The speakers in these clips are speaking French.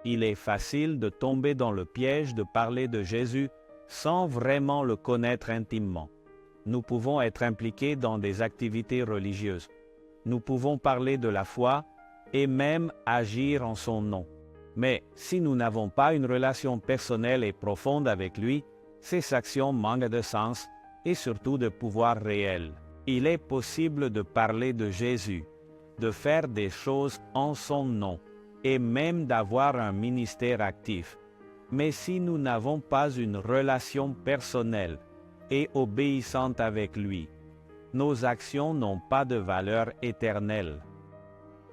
Il est facile de tomber dans le piège de parler de Jésus sans vraiment le connaître intimement. Nous pouvons être impliqués dans des activités religieuses. Nous pouvons parler de la foi et même agir en son nom. Mais si nous n'avons pas une relation personnelle et profonde avec lui, ces actions manquent de sens et surtout de pouvoir réel. Il est possible de parler de Jésus, de faire des choses en son nom et même d'avoir un ministère actif. Mais si nous n'avons pas une relation personnelle et obéissante avec lui, nos actions n'ont pas de valeur éternelle.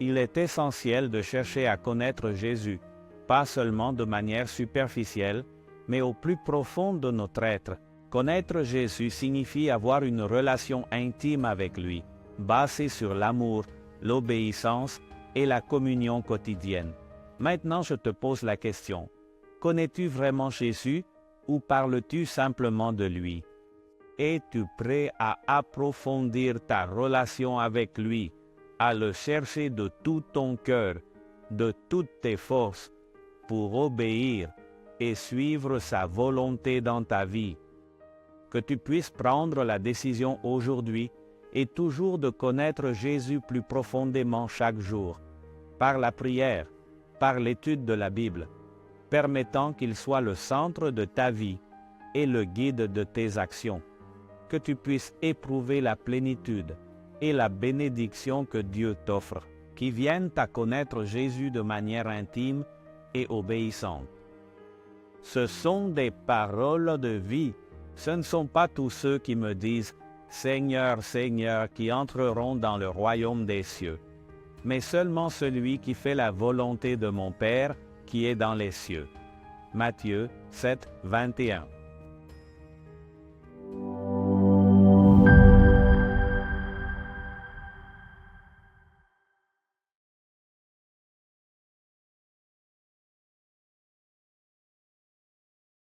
Il est essentiel de chercher à connaître Jésus, pas seulement de manière superficielle, mais au plus profond de notre être. Connaître Jésus signifie avoir une relation intime avec lui, basée sur l'amour, l'obéissance et la communion quotidienne. Maintenant, je te pose la question. Connais-tu vraiment Jésus ou parles-tu simplement de lui? Es-tu prêt à approfondir ta relation avec lui, à le chercher de tout ton cœur, de toutes tes forces, pour obéir et suivre sa volonté dans ta vie? Que tu puisses prendre la décision aujourd'hui et toujours de connaître Jésus plus profondément chaque jour, par la prière, par l'étude de la Bible, permettant qu'il soit le centre de ta vie et le guide de tes actions. Que tu puisses éprouver la plénitude et la bénédiction que Dieu t'offre, qui viennent à connaître Jésus de manière intime et obéissante. Ce sont des paroles de vie. Ce ne sont pas tous ceux qui me disent « Seigneur, Seigneur » qui entreront dans le royaume des cieux, mais seulement celui qui fait la volonté de mon Père qui est dans les cieux. Matthieu 7, 21.